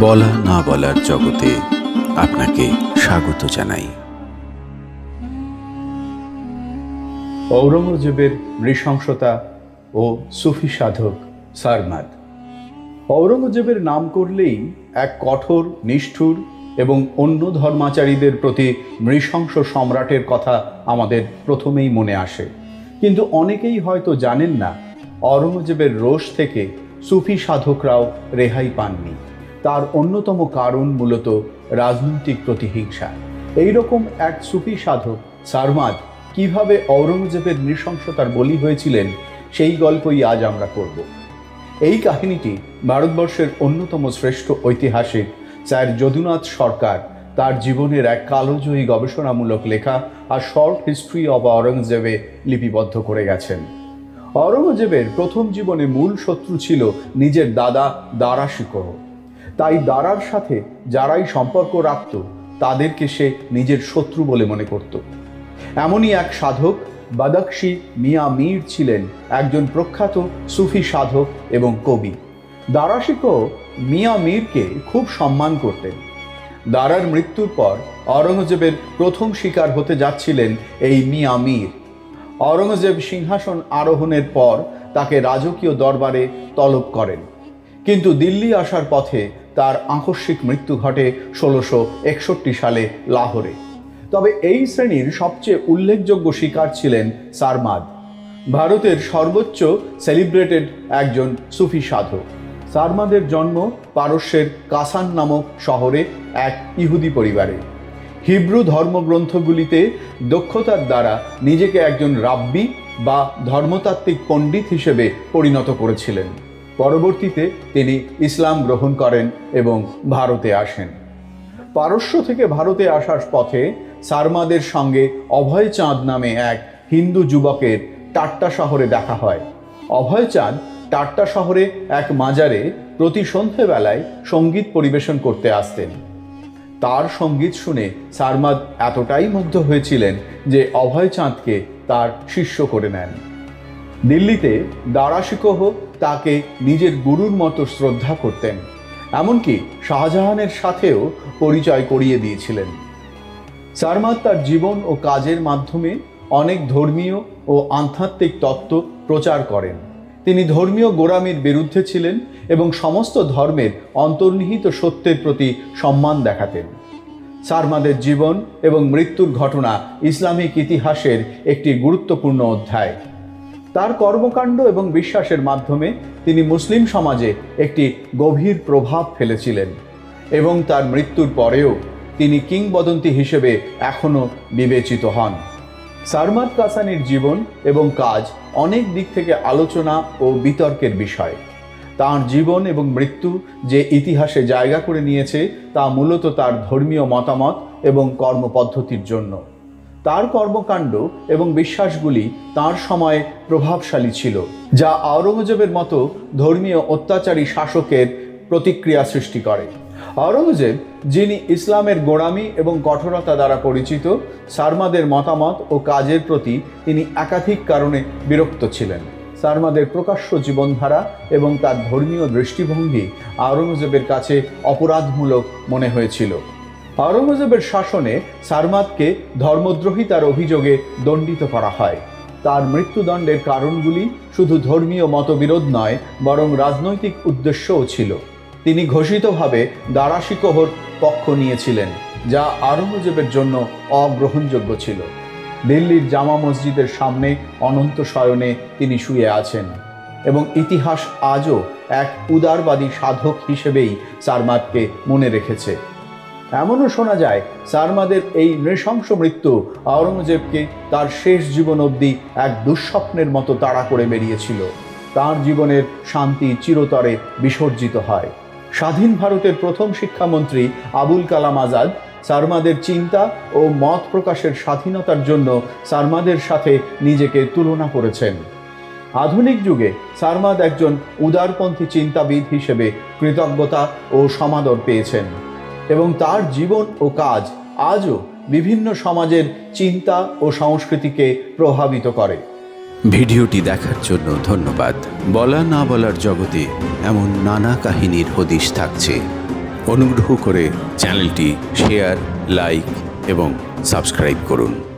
বলা না বলার জগতে আপনাকে স্বাগত জানাই। ঔরঙ্গজেবের নৃশংসতা ও সুফি সাধক সারমাদ। ঔরঙ্গজেবের নাম করলেই এক কঠোর, নিষ্ঠুর এবং অন্য ধর্মাচারীদের প্রতি নৃশংস সম্রাটের কথা আমাদের প্রথমেই মনে আসে। কিন্তু অনেকেই হয়তো জানেন না, ঔরঙ্গজেবের রোষ থেকে সুফি সাধকরাও রেহাই পাননি। তার অন্যতম কারণ মূলত রাজনৈতিক প্রতিহিংসা। এইরকম এক সুফি সাধক সারমাদ কিভাবে ঔরঙ্গজেবের নৃশংসতার বলি হয়েছিলেন, সেই গল্পই আজ আমরা করব। এই কাহিনীটি ভারতবর্ষের অন্যতম শ্রেষ্ঠ ঐতিহাসিক স্যার যদুনাথ সরকার তার জীবনের এক কালোজয়ী গবেষণামূলক লেখা আর শর্ট হিস্ট্রি অব ঔরঙ্গজেবে লিপিবদ্ধ করে গেছেন। ঔরঙ্গজেবের প্রথম জীবনে মূল শত্রু ছিল নিজের দাদা দারা শিকোহ। তাই দারার সাথে যারাই সম্পর্ক রাখত তাদেরকে সে নিজের শত্রু বলে মনে করত। এমনই এক সাধক বাদাখশি মিয়া মীর ছিলেন একজন প্রখ্যাত সুফি সাধক এবং কবি। দারা শিকোহ মিয়া মীরকে খুব সম্মান করতেন। দারার মৃত্যুর পর ঔরঙ্গজেবের প্রথম শিকার হতে যাচ্ছিলেন এই মিয়া মীর। ঔরঙ্গজেব সিংহাসন আরোহণের পর তাকে রাজকীয় দরবারে তলব করেন, কিন্তু দিল্লি আসার পথে তার আকস্মিক মৃত্যু ঘটে 1661 সালে লাহোরে। তবে এই শ্রেণীর সবচেয়ে উল্লেখযোগ্য শিকার ছিলেন সারমাদ, ভারতের সর্বোচ্চ সেলিব্রেটেড একজন সুফি সাধক। সারমাদের জন্ম পারস্যের কাসান নামক শহরে এক ইহুদি পরিবারে। হিব্রু ধর্মগ্রন্থগুলিতে দক্ষতার দ্বারা নিজেকে একজন রাব্বি বা ধর্মতাত্ত্বিক পণ্ডিত হিসেবে পরিণত করেছিলেন। পরবর্তীতে তিনি ইসলাম গ্রহণ করেন এবং ভারতে আসেন। পারস্য থেকে ভারতে আসার পথে সারমাদের সঙ্গে অভয়চাঁদ নামে এক হিন্দু যুবকের টাট্টা শহরে দেখা হয়। অভয়চাঁদ টাট্টা শহরে এক মাজারে প্রতি সন্ধ্যেবেলায় সঙ্গীত পরিবেশন করতে আসতেন। তার সঙ্গীত শুনে সারমাদ এতটাই মুগ্ধ হয়েছিলেন যে অভয়চাঁদকে তার শিষ্য করে নেন। দিল্লিতে দারা শিকোহ তাকে নিজের গুরুর মতো শ্রদ্ধা করতেন, এমনকি শাহজাহানের সাথেও পরিচয় করিয়ে দিয়েছিলেন। সারমাদ তার জীবন ও কাজের মাধ্যমে অনেক ধর্মীয় ও আধ্যাত্মিক তত্ত্ব প্রচার করেন। তিনি ধর্মীয় গোঁড়ামির বিরুদ্ধে ছিলেন এবং সমস্ত ধর্মের অন্তর্নিহিত সত্যের প্রতি সম্মান দেখাতেন। সারমাদের জীবন এবং মৃত্যুর ঘটনা ইসলামিক ইতিহাসের একটি গুরুত্বপূর্ণ অধ্যায়। তার কর্মকাণ্ড এবং বিশ্বাসের মাধ্যমে তিনি মুসলিম সমাজে একটি গভীর প্রভাব ফেলেছিলেন এবং তার মৃত্যুর পরেও তিনি কিংবদন্তি হিসেবে এখনও বিবেচিত হন। সারমাদ কাসানির জীবন এবং কাজ অনেক দিক থেকে আলোচনা ও বিতর্কের বিষয়। তাঁর জীবন এবং মৃত্যু যে ইতিহাসে জায়গা করে নিয়েছে তা মূলত তার ধর্মীয় মতামত এবং কর্মপদ্ধতির জন্য। তার কর্মকাণ্ড এবং বিশ্বাসগুলি তাঁর সময়ে প্রভাবশালী ছিল, যা ঔরঙ্গজেবের মতো ধর্মীয় অত্যাচারী শাসকের প্রতিক্রিয়া সৃষ্টি করে। ঔরঙ্গজেব, যিনি ইসলামের গোঁড়ামি এবং কঠোরতা দ্বারা পরিচিত, সারমাদের মতামত ও কাজের প্রতি তিনি একাধিক কারণে বিরক্ত ছিলেন। সারমাদের প্রকাশ্য জীবনধারা এবং তার ধর্মীয় দৃষ্টিভঙ্গি ঔরঙ্গজেবের কাছে অপরাধমূলক মনে হয়েছিল। ঔরঙ্গজেবের শাসনে সারমাদকে ধর্মদ্রোহিতার অভিযোগে দণ্ডিত করা হয়। তার মৃত্যুদণ্ডের কারণগুলি শুধু ধর্মীয় মতবিরোধ নয়, বরং রাজনৈতিক উদ্দেশ্যও ছিল। তিনি ঘোষিতভাবে দারা শিকোহর পক্ষ নিয়েছিলেন, যা ঔরঙ্গজেবের জন্য অগ্রহণযোগ্য ছিল। দিল্লির জামা মসজিদের সামনে অনন্ত শয়নে তিনি শুয়ে আছেন এবং ইতিহাস আজও এক উদারবাদী সাধক হিসেবেই সারমাদকে মনে রেখেছে। এমনও শোনা যায় সারমাদের এই নৃশংস মৃত্যু ঔরঙ্গজেবকে তার শেষ জীবন অবধি এক দুঃস্বপ্নের মতো তাড়া করে বেরিয়েছিল। তার জীবনের শান্তি চিরতরে বিসর্জিত হয়। স্বাধীন ভারতের প্রথম শিক্ষামন্ত্রী আবুল কালাম আজাদ সারমাদের চিন্তা ও মত প্রকাশের স্বাধীনতার জন্য সারমাদের সাথে নিজেকে তুলনা করেছেন। আধুনিক যুগে সারমাদ একজন উদারপন্থী চিন্তাবিদ হিসেবে কৃতজ্ঞতা ও সমাদর পেয়েছেন এবং তার জীবন ও কাজ আজও বিভিন্ন সমাজের চিন্তা ও সংস্কৃতিকে প্রভাবিত করে। ভিডিওটি দেখার জন্য ধন্যবাদ। বলা না বলার জগতে এমন নানা কাহিনীর হদিশ থাকছে। অনুগ্রহ করে চ্যানেলটি শেয়ার, লাইক এবং সাবস্ক্রাইব করুন।